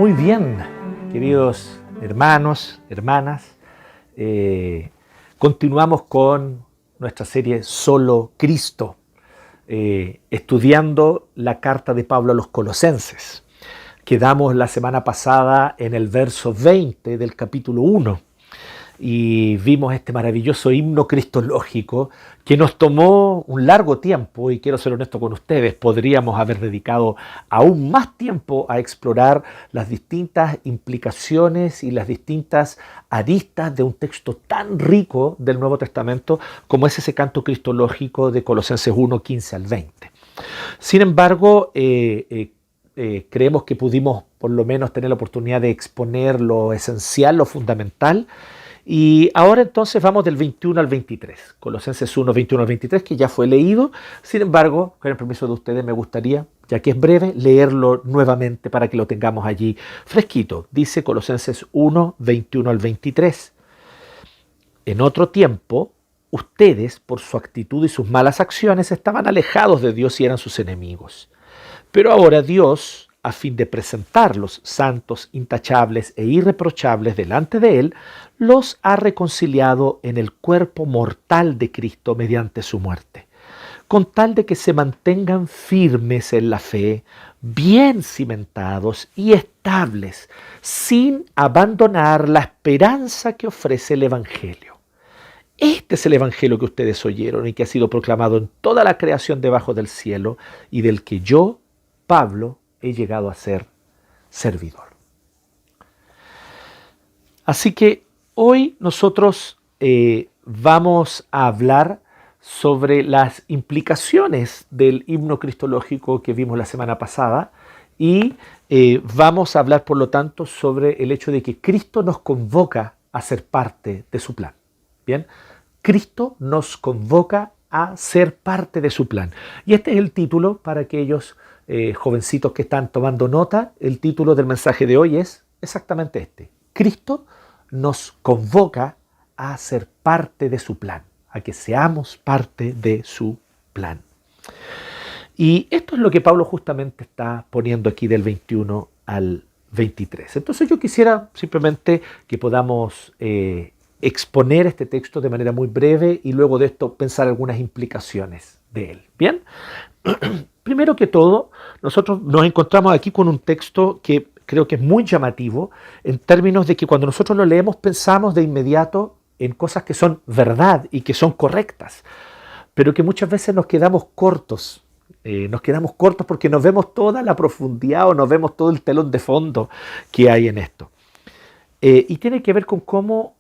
Muy bien, queridos hermanos, hermanas, continuamos con nuestra serie Solo Cristo, estudiando la carta de Pablo a los Colosenses. Quedamos la semana pasada en el verso 20 del capítulo 1 y vimos este maravilloso himno cristológico que nos tomó un largo tiempo, y quiero ser honesto con ustedes, podríamos haber dedicado aún más tiempo a explorar las distintas implicaciones y las distintas aristas de un texto tan rico del Nuevo Testamento como es ese canto cristológico de Colosenses 1, 15 al 20. Sin embargo, creemos que pudimos por lo menos tener la oportunidad de exponer lo esencial, lo fundamental. Y ahora entonces vamos del 21 al 23, Colosenses 1, 21 al 23, que ya fue leído. Sin embargo, con el permiso de ustedes, me gustaría, ya que es breve, leerlo nuevamente para que lo tengamos allí fresquito. Dice Colosenses 1, 21 al 23. En otro tiempo, ustedes, por su actitud y sus malas acciones, estaban alejados de Dios y eran sus enemigos. Pero ahora Dios, a fin de presentarlos santos, intachables e irreprochables delante de Él, los ha reconciliado en el cuerpo mortal de Cristo mediante su muerte, con tal de que se mantengan firmes en la fe, bien cimentados y estables, sin abandonar la esperanza que ofrece el Evangelio. Este es el Evangelio que ustedes oyeron y que ha sido proclamado en toda la creación debajo del cielo, y del que yo, Pablo, he llegado a ser servidor. Así que hoy nosotros vamos a hablar sobre las implicaciones del himno cristológico que vimos la semana pasada, y vamos a hablar por lo tanto sobre el hecho de que Cristo nos convoca a ser parte de su plan. Bien, Cristo nos convoca a ser parte de su plan. Y este es el título para aquellos jovencitos que están tomando nota. El título del mensaje de hoy es exactamente este: Cristo nos convoca a ser parte de su plan, a que seamos parte de su plan. Y esto es lo que Pablo justamente está poniendo aquí del 21 al 23. Entonces yo quisiera simplemente que podamos exponer este texto de manera muy breve y luego de esto pensar algunas implicaciones de él. ¿Bien? Primero que todo, nosotros nos encontramos aquí con un texto que creo que es muy llamativo en términos de que cuando nosotros lo leemos pensamos de inmediato en cosas que son verdad y que son correctas, pero que muchas veces nos quedamos cortos. Nos quedamos cortos porque no vemos toda la profundidad o no vemos todo el telón de fondo que hay en esto. Y tiene que ver con cómo,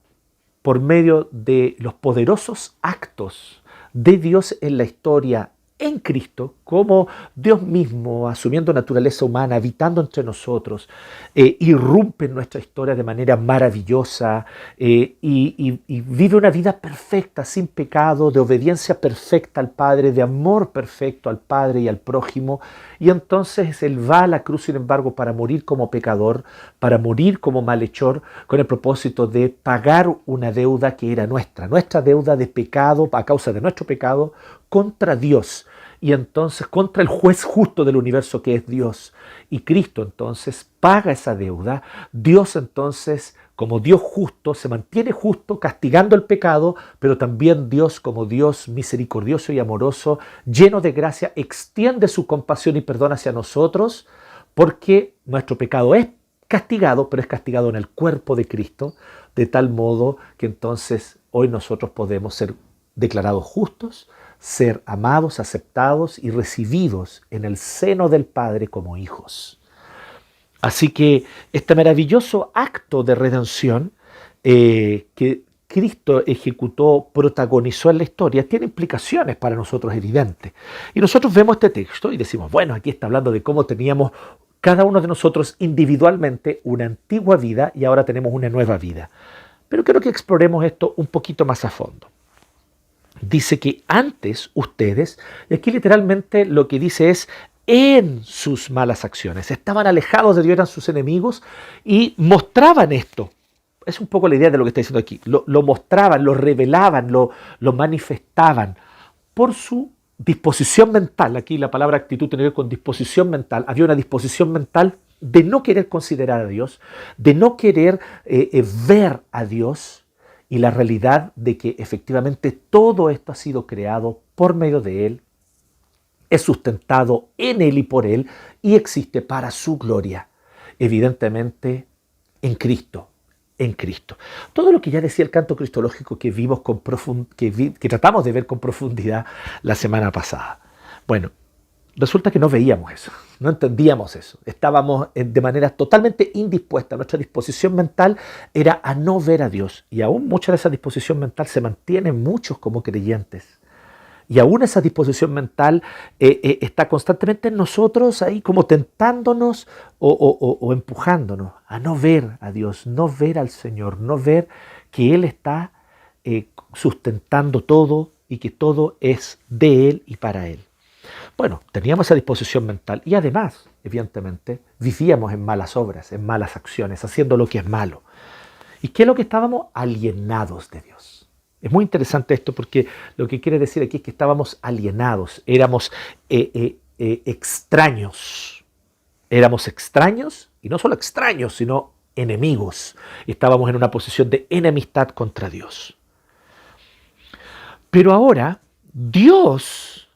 por medio de los poderosos actos de Dios en la historia, en Cristo, como Dios mismo, asumiendo naturaleza humana, habitando entre nosotros, irrumpe en nuestra historia de manera maravillosa y vive una vida perfecta, sin pecado, de obediencia perfecta al Padre, de amor perfecto al Padre y al prójimo. Y entonces Él va a la cruz, sin embargo, para morir como pecador, para morir como malhechor, con el propósito de pagar una deuda que era nuestra deuda de pecado, a causa de nuestro pecado, contra Dios. Y entonces contra el juez justo del universo, que es Dios. Y Cristo entonces paga esa deuda. Dios entonces, como Dios justo, se mantiene justo castigando el pecado, pero también Dios, como Dios misericordioso y amoroso, lleno de gracia, extiende su compasión y perdón hacia nosotros, porque nuestro pecado es castigado, pero es castigado en el cuerpo de Cristo, de tal modo que entonces hoy nosotros podemos ser declarados justos, ser amados, aceptados y recibidos en el seno del Padre como hijos. Así que este maravilloso acto de redención que Cristo ejecutó, protagonizó en la historia, tiene implicaciones para nosotros evidentes. Y nosotros vemos este texto y decimos, bueno, aquí está hablando de cómo teníamos cada uno de nosotros individualmente una antigua vida y ahora tenemos una nueva vida. Pero quiero que exploremos esto un poquito más a fondo. Dice que antes ustedes, y aquí literalmente lo que dice es en sus malas acciones, estaban alejados de Dios, eran sus enemigos y mostraban esto. Es un poco la idea de lo que está diciendo aquí. Lo mostraban, lo revelaban, lo manifestaban por su disposición mental. Aquí la palabra actitud tiene que ver con disposición mental. Había una disposición mental de no querer considerar a Dios, de no querer ver a Dios y la realidad de que efectivamente todo esto ha sido creado por medio de Él, es sustentado en Él y por Él y existe para su gloria, evidentemente en Cristo. En Cristo. Todo lo que ya decía el canto cristológico que vimos que tratamos de ver con profundidad la semana pasada. Bueno, resulta que no veíamos eso, no entendíamos eso. Estábamos de manera totalmente indispuesta. Nuestra disposición mental era a no ver a Dios. Y aún mucha de esa disposición mental se mantiene en muchos como creyentes. Y aún esa disposición mental está constantemente en nosotros ahí como tentándonos o empujándonos a no ver a Dios, no ver al Señor, no ver que Él está sustentando todo y que todo es de Él y para Él. Bueno, teníamos esa disposición mental y además, evidentemente, vivíamos en malas obras, en malas acciones, haciendo lo que es malo. ¿Y qué es lo que estábamos? Alienados de Dios. Es muy interesante esto porque lo que quiere decir aquí es que estábamos alienados, éramos extraños. Éramos extraños, y no solo extraños, sino enemigos. Estábamos en una posición de enemistad contra Dios. Pero ahora, Dios,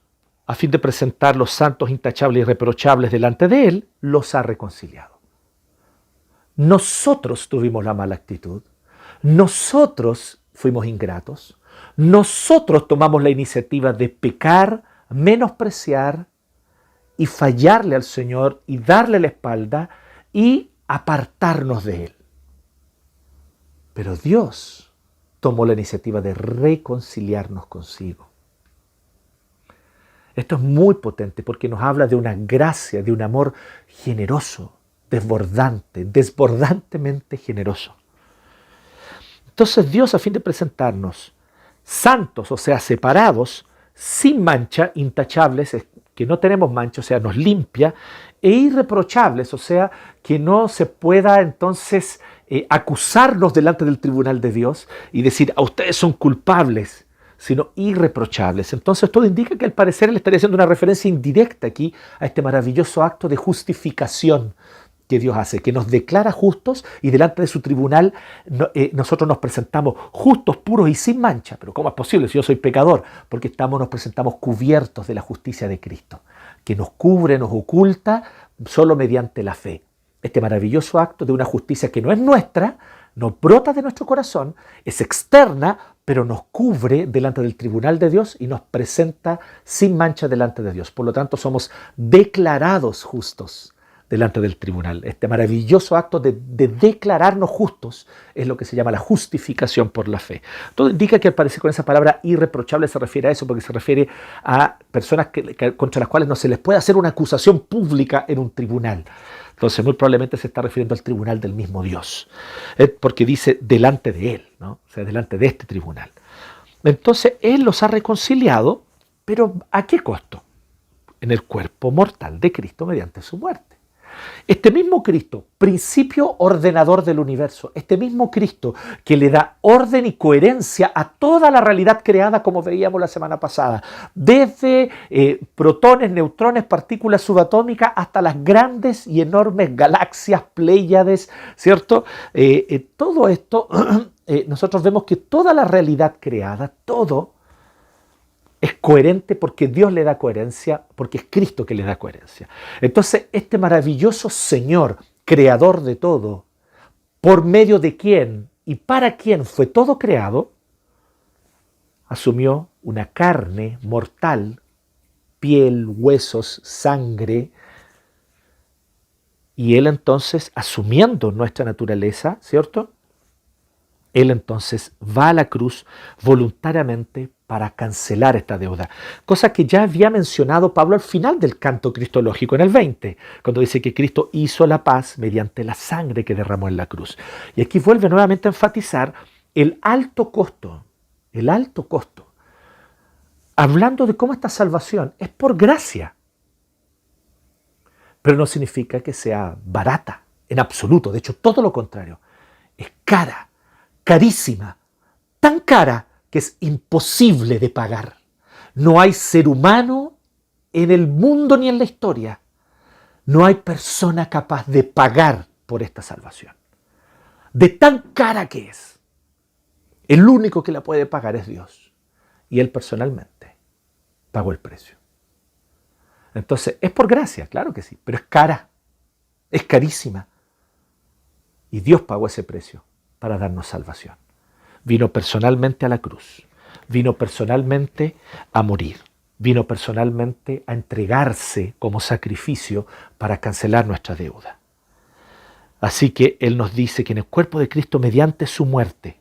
a fin de presentar los santos intachables y irreprochables delante de Él, los ha reconciliado. Nosotros tuvimos la mala actitud. Nosotros fuimos ingratos. Nosotros tomamos la iniciativa de pecar, menospreciar y fallarle al Señor y darle la espalda y apartarnos de Él. Pero Dios tomó la iniciativa de reconciliarnos consigo. Esto es muy potente porque nos habla de una gracia, de un amor generoso, desbordantemente generoso. Entonces Dios, a fin de presentarnos santos, o sea, separados, sin mancha, intachables, que no tenemos mancha, o sea, nos limpia, e irreprochables, o sea, que no se pueda entonces acusarnos delante del tribunal de Dios y decir, a ustedes son culpables, sino irreprochables. Entonces todo indica que al parecer Él estaría haciendo una referencia indirecta aquí a este maravilloso acto de justificación que Dios hace, que nos declara justos y delante de su tribunal nosotros nos presentamos justos, puros y sin mancha. Pero ¿cómo es posible si yo soy pecador? Porque nos presentamos cubiertos de la justicia de Cristo, que nos cubre, nos oculta solo mediante la fe. Este maravilloso acto de una justicia que no es nuestra, no brota de nuestro corazón, es externa, pero nos cubre delante del tribunal de Dios y nos presenta sin mancha delante de Dios. Por lo tanto, somos declarados justos delante del tribunal. Este maravilloso acto de declararnos justos es lo que se llama la justificación por la fe. Todo indica que al parecer con esa palabra irreprochable se refiere a eso, porque se refiere a personas contra las cuales no se les puede hacer una acusación pública en un tribunal. Entonces muy probablemente se está refiriendo al tribunal del mismo Dios, porque dice delante de Él, ¿no? O sea, delante de este tribunal. Entonces Él los ha reconciliado, pero ¿a qué costo? En el cuerpo mortal de Cristo mediante su muerte. Este mismo Cristo, principio ordenador del universo, este mismo Cristo que le da orden y coherencia a toda la realidad creada, como veíamos la semana pasada, desde protones, neutrones, partículas subatómicas, hasta las grandes y enormes galaxias, Pléyades, ¿cierto? Todo esto, nosotros vemos que toda la realidad creada, todo es coherente porque Dios le da coherencia, porque es Cristo que le da coherencia. Entonces, este maravilloso Señor, creador de todo, por medio de quien y para quien fue todo creado, asumió una carne mortal, piel, huesos, sangre, y Él entonces, asumiendo nuestra naturaleza, ¿cierto? Él entonces va a la cruz voluntariamente para cancelar esta deuda. Cosa que ya había mencionado Pablo al final del canto cristológico en el 20, cuando dice que Cristo hizo la paz mediante la sangre que derramó en la cruz. Y aquí vuelve nuevamente a enfatizar el alto costo, hablando de cómo esta salvación es por gracia, pero no significa que sea barata en absoluto. De hecho, todo lo contrario, es cara, carísima, tan cara que es imposible de pagar. No hay ser humano en el mundo ni en la historia No hay persona capaz de pagar por esta salvación. De tan cara que es. El único que la puede pagar es Dios. Y Él personalmente pagó el precio. Entonces, es por gracia, claro que sí, pero es cara. Es carísima. Y Dios pagó ese precio para darnos salvación. Vino personalmente a la cruz. Vino personalmente a morir. Vino personalmente a entregarse como sacrificio para cancelar nuestra deuda. Así que Él nos dice que en el cuerpo de Cristo, mediante su muerte.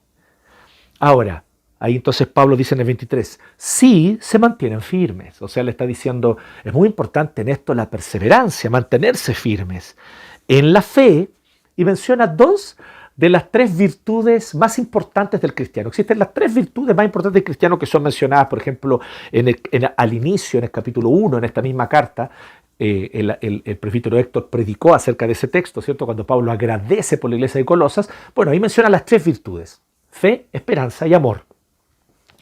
Ahora, ahí entonces Pablo dice en el 23, sí se mantienen firmes. O sea, le está diciendo, es muy importante en esto la perseverancia, mantenerse firmes en la fe, y menciona dos de las tres virtudes más importantes del cristiano. Existen las tres virtudes más importantes del cristiano que son mencionadas, por ejemplo, al inicio, en el capítulo 1, en esta misma carta. El presbítero Héctor predicó acerca de ese texto, ¿cierto? Cuando Pablo agradece por la iglesia de Colosas. Bueno, ahí menciona las tres virtudes: fe, esperanza y amor.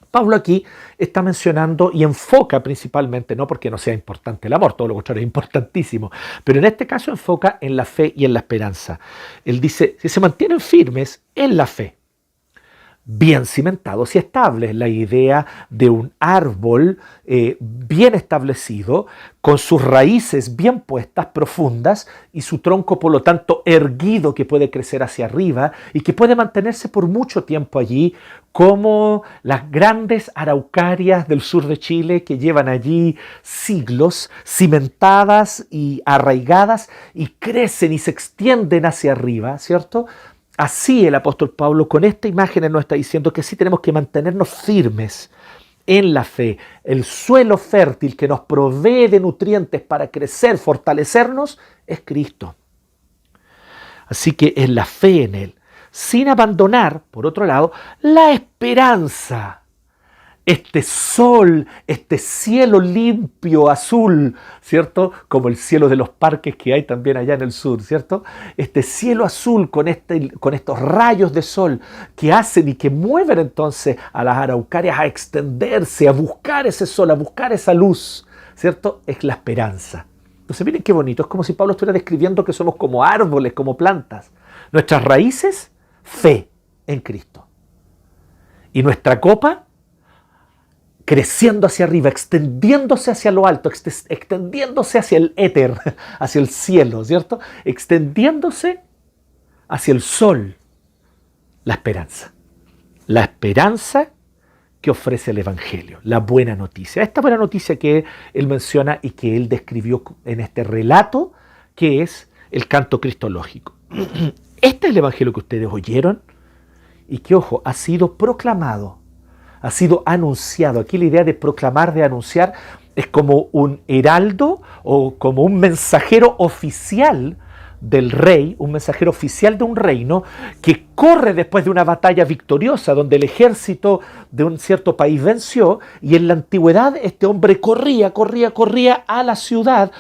Pablo aquí está mencionando y enfoca principalmente, no porque no sea importante el amor, todo lo contrario, es importantísimo, pero en este caso enfoca en la fe y en la esperanza. Él dice, si se mantienen firmes en la fe, bien cimentados y estables, la idea de un árbol bien establecido, con sus raíces bien puestas, profundas, y su tronco por lo tanto erguido, que puede crecer hacia arriba y que puede mantenerse por mucho tiempo allí, como las grandes araucarias del sur de Chile que llevan allí siglos, cimentadas y arraigadas, y crecen y se extienden hacia arriba, ¿cierto? Así el apóstol Pablo con esta imagen nos está diciendo que sí tenemos que mantenernos firmes en la fe. El suelo fértil que nos provee de nutrientes para crecer, fortalecernos, es Cristo. Así que es la fe en Él, sin abandonar, por otro lado, la esperanza. Este sol, este cielo limpio, azul, ¿cierto? Como el cielo de los parques que hay también allá en el sur, ¿cierto? Este cielo azul con estos rayos de sol que hacen y que mueven entonces a las araucarias a extenderse, a buscar ese sol, a buscar esa luz, ¿cierto? Es la esperanza. Entonces miren qué bonito, es como si Pablo estuviera describiendo que somos como árboles, como plantas. Nuestras raíces, fe en Cristo. Y nuestra copa, creciendo hacia arriba, extendiéndose hacia lo alto, extendiéndose hacia el éter, hacia el cielo, ¿cierto? Extendiéndose hacia el sol. La esperanza. La esperanza que ofrece el Evangelio, la buena noticia. Esta buena noticia que él menciona y que él describió en este relato, que es el canto cristológico. Este es el Evangelio que ustedes oyeron y que, ojo, ha sido proclamado, ha sido anunciado. Aquí la idea de proclamar, de anunciar, es como un heraldo o como un mensajero oficial del rey, un mensajero oficial de un reino que corre después de una batalla victoriosa donde el ejército de un cierto país venció, y en la antigüedad este hombre corría a la ciudad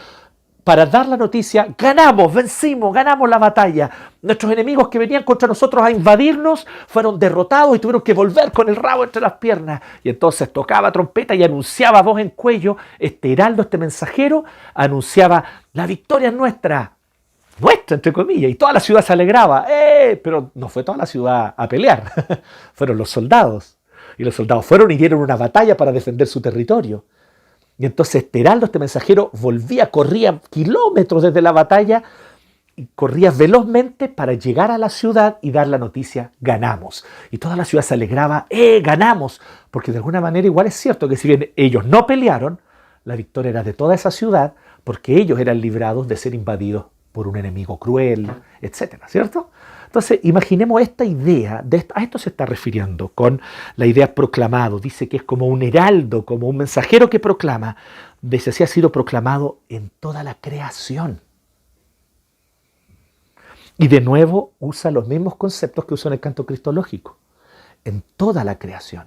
para dar la noticia: ganamos, vencimos, ganamos la batalla. Nuestros enemigos que venían contra nosotros a invadirnos fueron derrotados y tuvieron que volver con el rabo entre las piernas. Y entonces tocaba trompeta y anunciaba a voz en cuello, este heraldo, este mensajero, anunciaba: la victoria es nuestra, entre comillas, y toda la ciudad se alegraba. Pero no fue toda la ciudad a pelear, fueron los soldados. Y los soldados fueron y dieron una batalla para defender su territorio. Y entonces este heraldo, este mensajero, corría kilómetros desde la batalla y corría velozmente para llegar a la ciudad y dar la noticia: ganamos. Y toda la ciudad se alegraba: ganamos. Porque de alguna manera igual es cierto que si bien ellos no pelearon, la victoria era de toda esa ciudad, porque ellos eran librados de ser invadidos por un enemigo cruel, etcétera, ¿cierto? Entonces, imaginemos esta idea, a esto se está refiriendo con la idea proclamado. Dice que es como un heraldo, como un mensajero que proclama. Dice, así ha sido proclamado en toda la creación. Y de nuevo usa los mismos conceptos que usó en el canto cristológico. En toda la creación.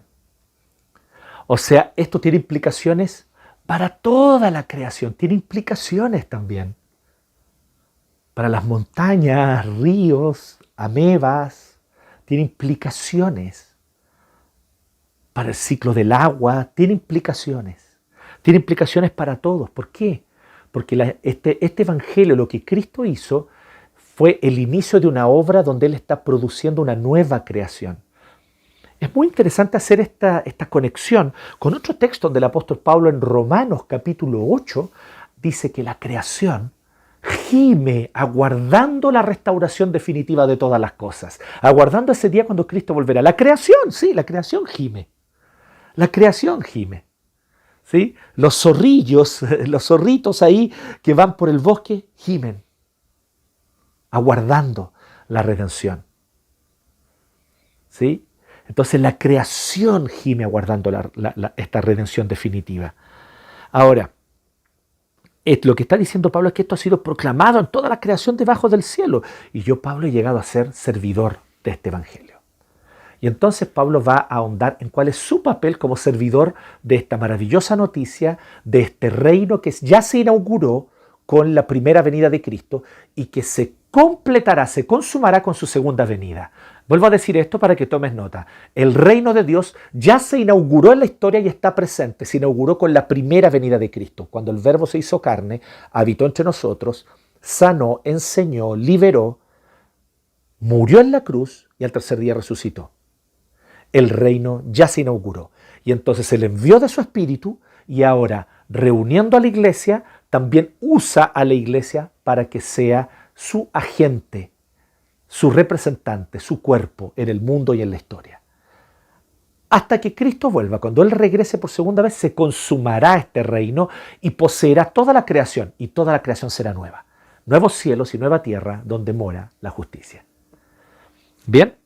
O sea, esto tiene implicaciones para toda la creación. Tiene implicaciones también para las montañas, ríos, amebas. Tiene implicaciones para el ciclo del agua. Tiene implicaciones. Tiene implicaciones para todos. ¿Por qué? porque este evangelio, lo que Cristo hizo, fue el inicio de una obra donde Él está produciendo una nueva creación. Es muy interesante hacer esta conexión con otro texto donde el apóstol Pablo en Romanos capítulo 8 dice que la creación gime aguardando la restauración definitiva de todas las cosas, aguardando ese día cuando Cristo volverá. La creación, sí, la creación gime. La creación gime. ¿Sí? Los zorrillos, los zorritos ahí que van por el bosque gimen, aguardando la redención. ¿Sí? Entonces la creación gime aguardando esta redención definitiva. Ahora, lo que está diciendo Pablo es que esto ha sido proclamado en toda la creación debajo del cielo. Y yo, Pablo, he llegado a ser servidor de este evangelio. Y entonces Pablo va a ahondar en cuál es su papel como servidor de esta maravillosa noticia, de este reino que ya se inauguró con la primera venida de Cristo y que se completará, se consumará con su segunda venida. Vuelvo a decir esto para que tomes nota. El reino de Dios ya se inauguró en la historia y está presente. Se inauguró con la primera venida de Cristo, cuando el Verbo se hizo carne, habitó entre nosotros, sanó, enseñó, liberó, murió en la cruz y al tercer día resucitó. El reino ya se inauguró. Y entonces Él envió de su Espíritu y ahora, reuniendo a la iglesia, también usa a la iglesia para que sea su agente, su representante, su cuerpo en el mundo y en la historia. Hasta que Cristo vuelva, cuando Él regrese por segunda vez, se consumará este reino y poseerá toda la creación, y toda la creación será nueva. Nuevos cielos y nueva tierra donde mora la justicia. Bien,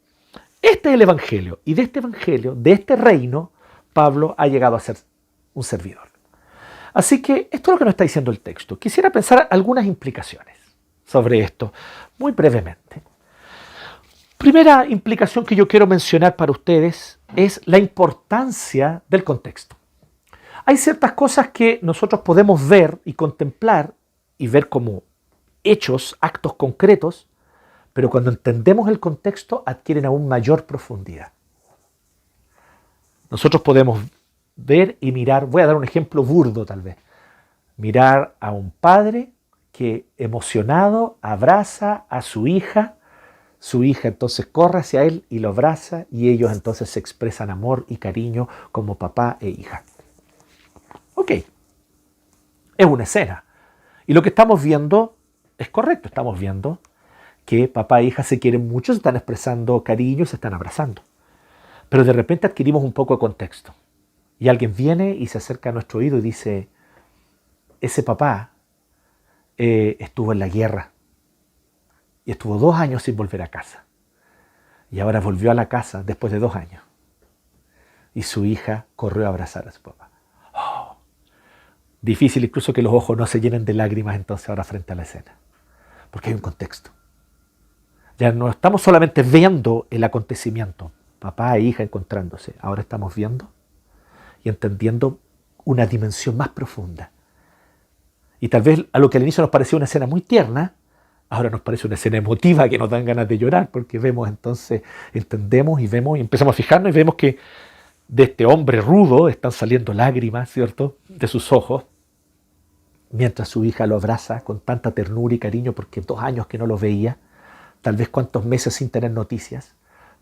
este es el Evangelio, y de este Evangelio, de este reino, Pablo ha llegado a ser un servidor. Así que esto es lo que nos está diciendo el texto. Quisiera pensar algunas implicaciones sobre esto, muy brevemente. Primera implicación que yo quiero mencionar para ustedes es la importancia del contexto. Hay ciertas cosas que nosotros podemos ver y contemplar y ver como hechos, actos concretos, pero cuando entendemos el contexto adquieren aún mayor profundidad. Nosotros podemos ver y mirar, voy a dar un ejemplo burdo tal vez, mirar a un padre que emocionado abraza a su hija entonces corre hacia él y lo abraza y ellos entonces se expresan amor y cariño como papá e hija. Ok, es una escena. Y lo que estamos viendo es correcto, estamos viendo que papá e hija se quieren mucho, se están expresando cariño, se están abrazando. Pero de repente adquirimos un poco de contexto. Y alguien viene y se acerca a nuestro oído y dice, ese papá estuvo en la guerra. Y estuvo 2 años sin volver a casa. Y ahora volvió a la casa después de 2 años. Y su hija corrió a abrazar a su papá. Oh, difícil incluso que los ojos no se llenen de lágrimas entonces ahora frente a la escena. Porque hay un contexto. Ya no estamos solamente viendo el acontecimiento, papá e hija encontrándose. Ahora estamos viendo y entendiendo una dimensión más profunda. Y tal vez a lo que al inicio nos parecía una escena muy tierna, ahora nos parece una escena emotiva que nos dan ganas de llorar, porque vemos entonces, entendemos y vemos y empezamos a fijarnos y vemos que de este hombre rudo están saliendo lágrimas, ¿cierto?, de sus ojos, mientras su hija lo abraza con tanta ternura y cariño porque 2 años que no lo veía, tal vez cuántos meses sin tener noticias,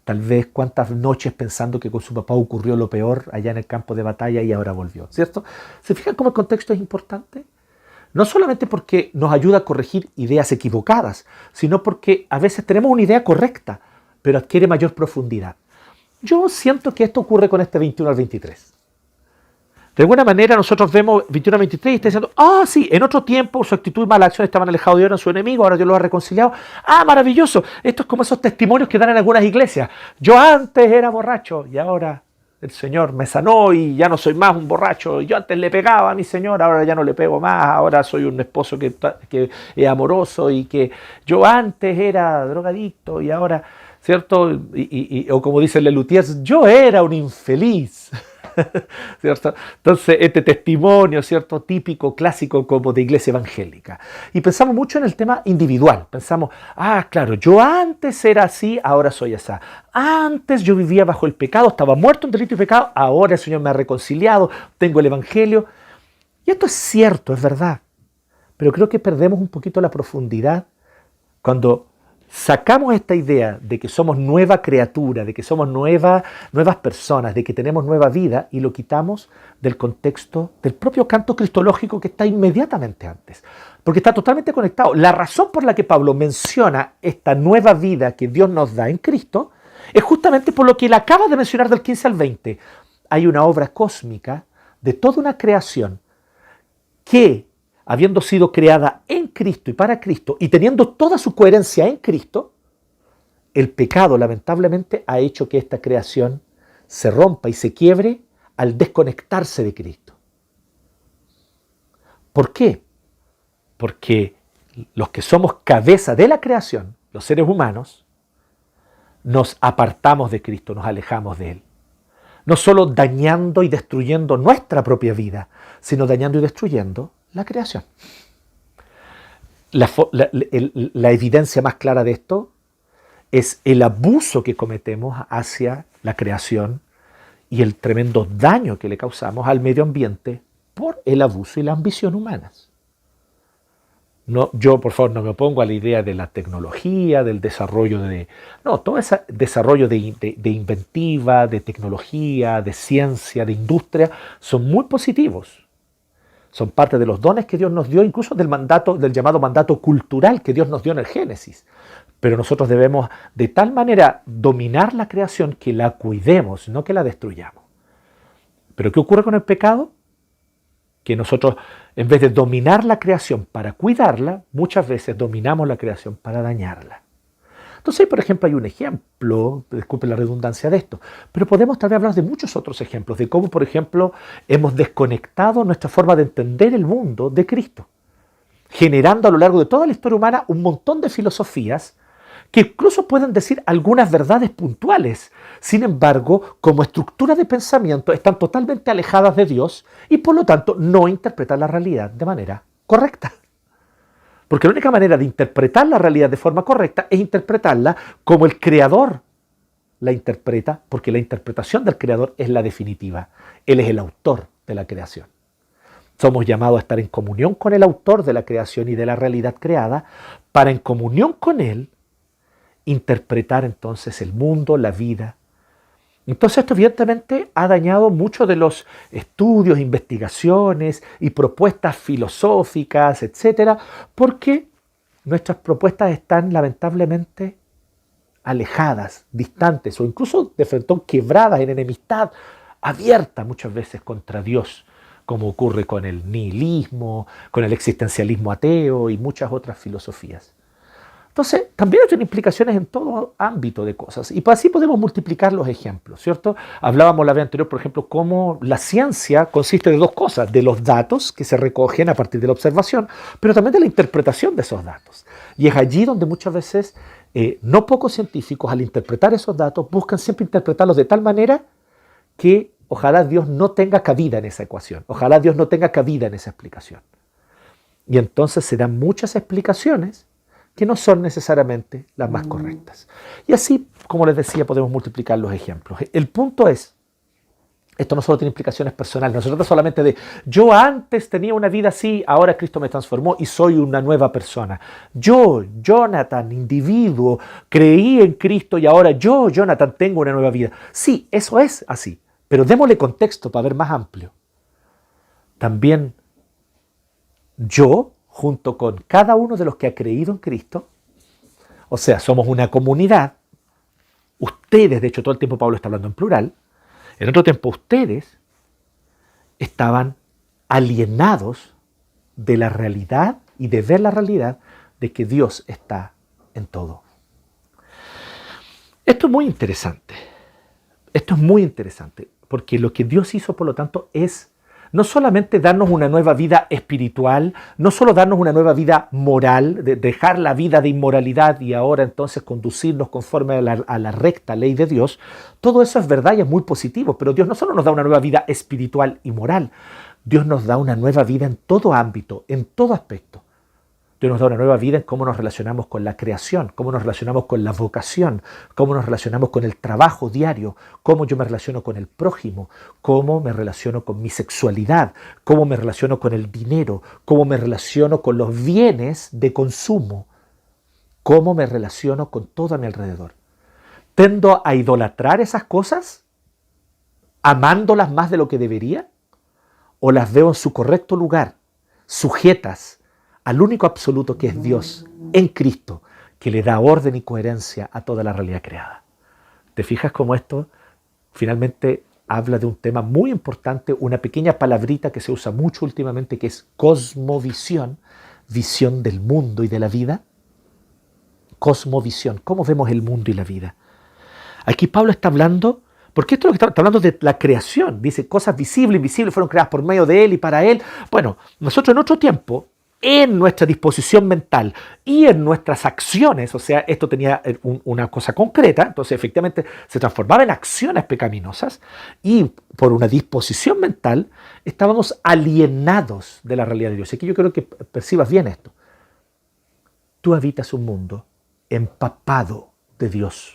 tal vez cuántas noches pensando que con su papá ocurrió lo peor allá en el campo de batalla y ahora volvió, ¿cierto? ¿Se fijan cómo el contexto es importante? No solamente porque nos ayuda a corregir ideas equivocadas, sino porque a veces tenemos una idea correcta, pero adquiere mayor profundidad. Yo siento que esto ocurre con este 21 al 23. De alguna manera nosotros vemos 21 al 23 y está diciendo, sí, en otro tiempo su actitud y mala acción estaban alejados de Dios, eran su enemigo, ahora Dios los ha reconciliado. Maravilloso. Esto es como esos testimonios que dan en algunas iglesias. Yo antes era borracho y ahora el Señor me sanó y ya no soy más un borracho. Yo antes le pegaba a mi Señor, ahora ya no le pego más. Ahora soy un esposo que es amoroso y que yo antes era drogadicto y ahora, ¿cierto? O como dice Lelutiers, yo era un infeliz. ¿Cierto? Entonces, este testimonio, ¿cierto?, típico, clásico como de iglesia evangélica. Y pensamos mucho en el tema individual. Pensamos, claro, yo antes era así, ahora soy así. Antes yo vivía bajo el pecado, estaba muerto en delito y pecado, ahora el Señor me ha reconciliado, tengo el evangelio. Y esto es cierto, es verdad. pero creo que perdemos un poquito la profundidad cuando sacamos esta idea de que somos nueva criatura, de que somos nuevas personas, de que tenemos nueva vida y lo quitamos del contexto del propio canto cristológico que está inmediatamente antes, porque está totalmente conectado. La razón por la que Pablo menciona esta nueva vida que Dios nos da en Cristo es justamente por lo que él acaba de mencionar del 15 al 20. Hay una obra cósmica de toda una creación que, habiendo sido creada en Cristo y para Cristo y teniendo toda su coherencia en Cristo, el pecado lamentablemente ha hecho que esta creación se rompa y se quiebre al desconectarse de Cristo. ¿Por qué? Porque los que somos cabeza de la creación, los seres humanos, nos apartamos de Cristo, nos alejamos de Él. No solo dañando y destruyendo nuestra propia vida, sino dañando y destruyendo la creación. La evidencia más clara de esto es el abuso que cometemos hacia la creación y el tremendo daño que le causamos al medio ambiente por el abuso y la ambición humanas. No, yo, por favor, no me opongo a la idea de la tecnología, del desarrollo todo ese desarrollo de inventiva, de tecnología, de ciencia, de industria, son muy positivos. Son parte de los dones que Dios nos dio, incluso del llamado mandato cultural que Dios nos dio en el Génesis. Pero nosotros debemos de tal manera dominar la creación que la cuidemos, no que la destruyamos. ¿Pero qué ocurre con el pecado? Que nosotros, en vez de dominar la creación para cuidarla, muchas veces dominamos la creación para dañarla. Entonces, por ejemplo, hay un ejemplo, disculpen la redundancia de esto, pero podemos tal vez hablar de muchos otros ejemplos, de cómo, por ejemplo, hemos desconectado nuestra forma de entender el mundo de Cristo, generando a lo largo de toda la historia humana un montón de filosofías que incluso pueden decir algunas verdades puntuales. Sin embargo, como estructura de pensamiento, están totalmente alejadas de Dios y por lo tanto no interpretan la realidad de manera correcta. Porque la única manera de interpretar la realidad de forma correcta es interpretarla como el Creador la interpreta, porque la interpretación del Creador es la definitiva. Él es el autor de la creación. Somos llamados a estar en comunión con el autor de la creación y de la realidad creada, para en comunión con Él interpretar entonces el mundo, la vida. Entonces esto evidentemente ha dañado muchos de los estudios, investigaciones y propuestas filosóficas, etcétera, porque nuestras propuestas están lamentablemente alejadas, distantes o incluso de frente quebradas en enemistad abierta muchas veces contra Dios, como ocurre con el nihilismo, con el existencialismo ateo y muchas otras filosofías. Entonces, también tiene implicaciones en todo ámbito de cosas. Y así podemos multiplicar los ejemplos, ¿cierto? Hablábamos la vez anterior, por ejemplo, cómo la ciencia consiste de dos cosas: de los datos que se recogen a partir de la observación, pero también de la interpretación de esos datos. Y es allí donde muchas veces no pocos científicos, al interpretar esos datos, buscan siempre interpretarlos de tal manera que ojalá Dios no tenga cabida en esa ecuación, ojalá Dios no tenga cabida en esa explicación. Y entonces se dan muchas explicaciones que no son necesariamente las más correctas. Y así, como les decía, podemos multiplicar los ejemplos. El punto es, esto no solo tiene implicaciones personales, no se trata solamente de yo antes tenía una vida así, ahora Cristo me transformó y soy una nueva persona. Yo, Jonathan, individuo, creí en Cristo y ahora yo, Jonathan, tengo una nueva vida. Sí, eso es así, pero démosle contexto para ver más amplio. También yo, junto con cada uno de los que ha creído en Cristo, o sea, somos una comunidad. Ustedes, de hecho todo el tiempo Pablo está hablando en plural, en otro tiempo ustedes estaban alienados de la realidad y de ver la realidad de que Dios está en todo. Esto es muy interesante. Esto es muy interesante, porque lo que Dios hizo, por lo tanto, es no solamente darnos una nueva vida espiritual, no solo darnos una nueva vida moral, de dejar la vida de inmoralidad y ahora entonces conducirnos conforme a la recta ley de Dios. Todo eso es verdad y es muy positivo, pero Dios no solo nos da una nueva vida espiritual y moral, Dios nos da una nueva vida en todo ámbito, en todo aspecto. Dios nos da una nueva vida en cómo nos relacionamos con la creación, cómo nos relacionamos con la vocación, cómo nos relacionamos con el trabajo diario, cómo yo me relaciono con el prójimo, cómo me relaciono con mi sexualidad, cómo me relaciono con el dinero, cómo me relaciono con los bienes de consumo, cómo me relaciono con todo a mi alrededor. ¿Tendo a idolatrar esas cosas, amándolas más de lo que debería? ¿O las veo en su correcto lugar, sujetas al único absoluto que es Dios en Cristo, que le da orden y coherencia a toda la realidad creada? ¿Te fijas cómo esto finalmente habla de un tema muy importante, una pequeña palabrita que se usa mucho últimamente, que es cosmovisión, visión del mundo y de la vida? Cosmovisión, ¿cómo vemos el mundo y la vida? Aquí Pablo está hablando, porque esto es lo que está hablando de la creación. Dice, cosas visibles e invisibles fueron creadas por medio de Él y para Él. Bueno, nosotros en otro tiempo, en nuestra disposición mental y en nuestras acciones, o sea, esto tenía una cosa concreta, entonces efectivamente se transformaba en acciones pecaminosas y por una disposición mental estábamos alienados de la realidad de Dios. Y aquí yo quiero que percibas bien esto. Tú habitas un mundo empapado de Dios.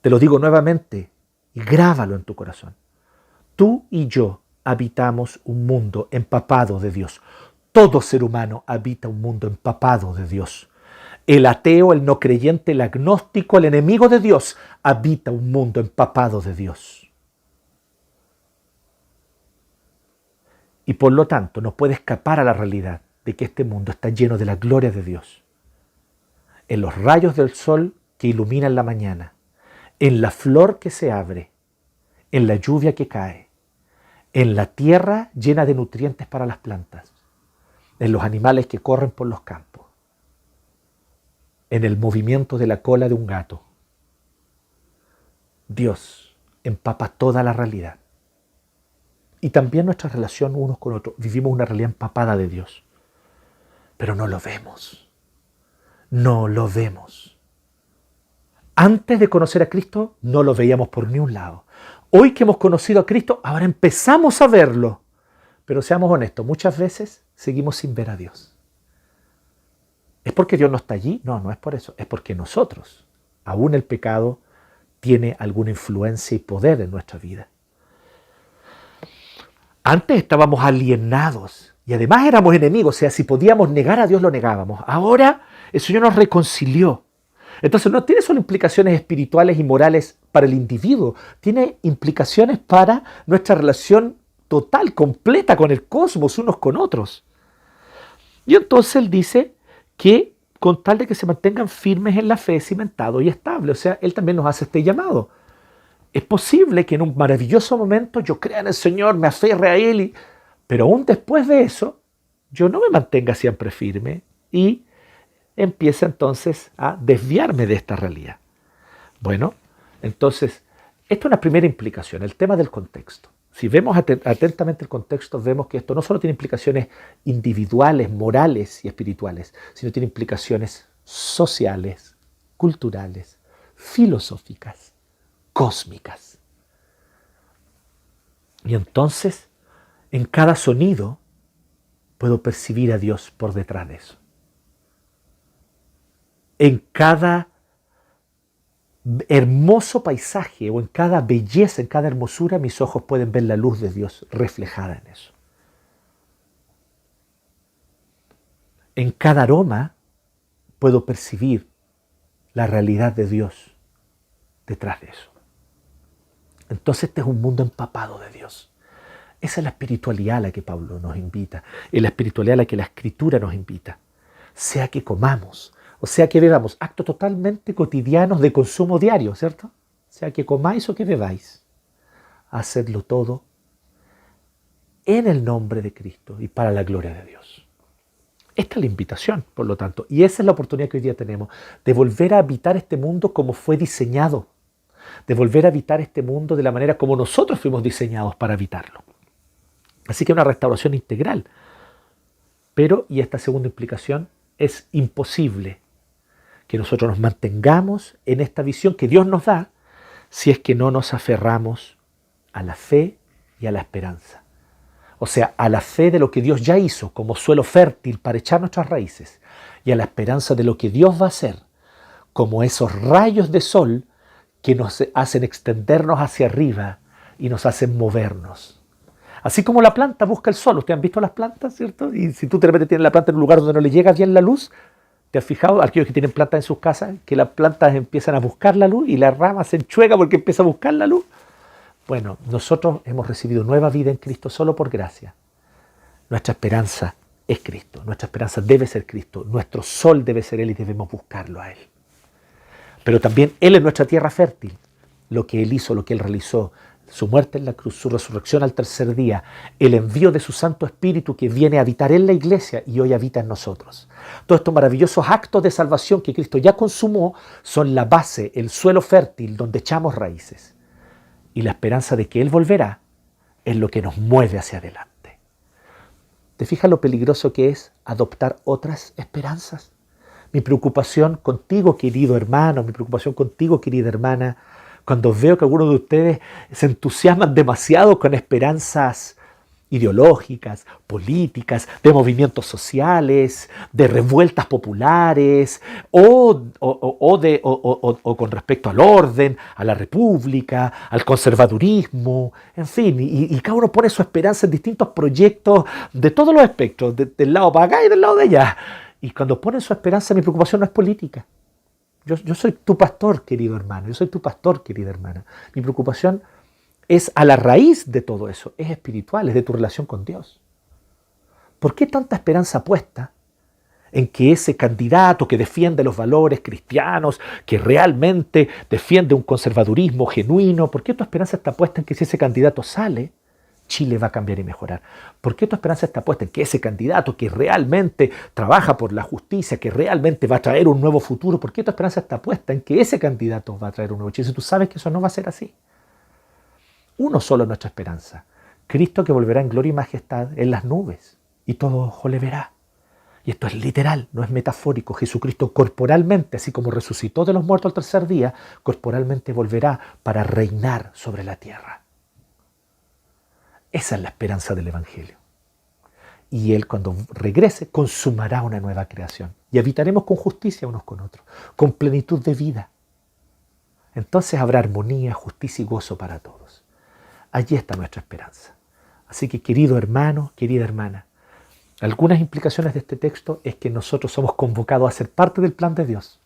Te lo digo nuevamente y grábalo en tu corazón. Tú y yo habitamos un mundo empapado de Dios. Todo ser humano habita un mundo empapado de Dios. El ateo, el no creyente, el agnóstico, el enemigo de Dios, habita un mundo empapado de Dios. Y por lo tanto no puede escapar a la realidad de que este mundo está lleno de la gloria de Dios. En los rayos del sol que iluminan la mañana, en la flor que se abre, en la lluvia que cae, en la tierra llena de nutrientes para las plantas, en los animales que corren por los campos, en el movimiento de la cola de un gato. Dios empapa toda la realidad. Y también nuestra relación unos con otros. Vivimos una realidad empapada de Dios. Pero no lo vemos. No lo vemos. Antes de conocer a Cristo, no lo veíamos por ni un lado. Hoy que hemos conocido a Cristo, ahora empezamos a verlo. Pero seamos honestos, muchas veces seguimos sin ver a Dios. ¿Es porque Dios no está allí? No, no es por eso. Es porque nosotros, aún el pecado, tiene alguna influencia y poder en nuestra vida. Antes estábamos alienados y además éramos enemigos. O sea, si podíamos negar a Dios, lo negábamos. Ahora el Señor nos reconcilió. Entonces no tiene solo implicaciones espirituales y morales para el individuo. Tiene implicaciones para nuestra relación total, completa con el cosmos, unos con otros. Y entonces Él dice que con tal de que se mantengan firmes en la fe, cimentado y estable. O sea, Él también nos hace este llamado. Es posible que en un maravilloso momento yo crea en el Señor, me aferre a Él, pero aún después de eso, yo no me mantenga siempre firme y empieza entonces a desviarme de esta realidad. Bueno, entonces, esta es una primera implicación, el tema del contexto. Si vemos atentamente el contexto, vemos que esto no solo tiene implicaciones individuales, morales y espirituales, sino tiene implicaciones sociales, culturales, filosóficas, cósmicas. Y entonces, en cada sonido, puedo percibir a Dios por detrás de eso. En cada hermoso paisaje o en cada belleza, en cada hermosura, mis ojos pueden ver la luz de Dios reflejada en eso. En cada aroma puedo percibir la realidad de Dios detrás de eso. Entonces este es un mundo empapado de Dios. Esa es la espiritualidad a la que Pablo nos invita, es la espiritualidad a la que la Escritura nos invita. Sea que comamos, o sea que bebamos, actos totalmente cotidianos de consumo diario, ¿cierto? Sea que comáis o que bebáis, hacedlo todo en el nombre de Cristo y para la gloria de Dios. Esta es la invitación, por lo tanto, y esa es la oportunidad que hoy día tenemos de volver a habitar este mundo como fue diseñado, de volver a habitar este mundo de la manera como nosotros fuimos diseñados para habitarlo. Así que una restauración integral. Pero, y esta segunda implicación, es imposible que nosotros nos mantengamos en esta visión que Dios nos da si es que no nos aferramos a la fe y a la esperanza. O sea, a la fe de lo que Dios ya hizo como suelo fértil para echar nuestras raíces y a la esperanza de lo que Dios va a hacer, como esos rayos de sol que nos hacen extendernos hacia arriba y nos hacen movernos. Así como la planta busca el sol. Ustedes han visto las plantas, ¿cierto? Y si tú de repente tienes la planta en un lugar donde no le llega bien la luz, ¿te has fijado, aquellos que tienen plantas en sus casas, que las plantas empiezan a buscar la luz y la rama se enchuega porque empieza a buscar la luz? Bueno, nosotros hemos recibido nueva vida en Cristo solo por gracia. Nuestra esperanza es Cristo. Nuestra esperanza debe ser Cristo. Nuestro sol debe ser Él y debemos buscarlo a Él. Pero también Él es nuestra tierra fértil. Lo que Él hizo, lo que Él realizó, su muerte en la cruz, su resurrección al tercer día, el envío de su Santo Espíritu que viene a habitar en la iglesia y hoy habita en nosotros. Todos estos maravillosos actos de salvación que Cristo ya consumó son la base, el suelo fértil donde echamos raíces. Y la esperanza de que Él volverá es lo que nos mueve hacia adelante. ¿Te fijas lo peligroso que es adoptar otras esperanzas? Mi preocupación contigo, querido hermano, mi preocupación contigo, querida hermana, cuando veo que algunos de ustedes se entusiasman demasiado con esperanzas ideológicas, políticas, de movimientos sociales, de revueltas populares, o con respecto al orden, a la república, al conservadurismo, en fin, y cada uno pone su esperanza en distintos proyectos de todos los espectros, del lado para acá y del lado de allá. Y cuando ponen su esperanza, mi preocupación no es política. Yo soy tu pastor, querido hermano. Yo soy tu pastor, querida hermana. Mi preocupación es a la raíz de todo eso. Es espiritual, es de tu relación con Dios. ¿Por qué tanta esperanza puesta en que ese candidato que defiende los valores cristianos, que realmente defiende un conservadurismo genuino, por qué tu esperanza está puesta en que si ese candidato sale, Chile va a cambiar y mejorar? ¿Por qué tu esperanza está puesta en que ese candidato que realmente trabaja por la justicia, que realmente va a traer un nuevo futuro, por qué tu esperanza está puesta en que ese candidato va a traer un nuevo Chile? Si tú sabes que eso no va a ser así. Uno solo es nuestra esperanza. Cristo que volverá en gloria y majestad en las nubes y todo ojo le verá. Y esto es literal, no es metafórico. Jesucristo corporalmente, así como resucitó de los muertos al tercer día, corporalmente volverá para reinar sobre la tierra. Esa es la esperanza del Evangelio. Y Él cuando regrese consumará una nueva creación. Y habitaremos con justicia unos con otros, con plenitud de vida. Entonces habrá armonía, justicia y gozo para todos. Allí está nuestra esperanza. Así que querido hermano, querida hermana, algunas implicaciones de este texto es que nosotros somos convocados a ser parte del plan de Dios.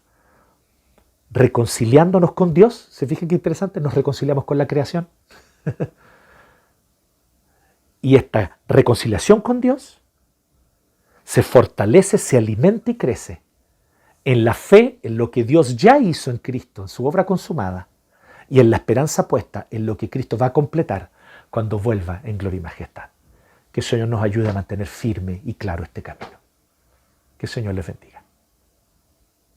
Reconciliándonos con Dios, ¿se fijan qué interesante? Nos reconciliamos con la creación. Y esta reconciliación con Dios se fortalece, se alimenta y crece en la fe en lo que Dios ya hizo en Cristo, en su obra consumada, y en la esperanza puesta en lo que Cristo va a completar cuando vuelva en gloria y majestad. Que el Señor nos ayude a mantener firme y claro este camino. Que el Señor les bendiga.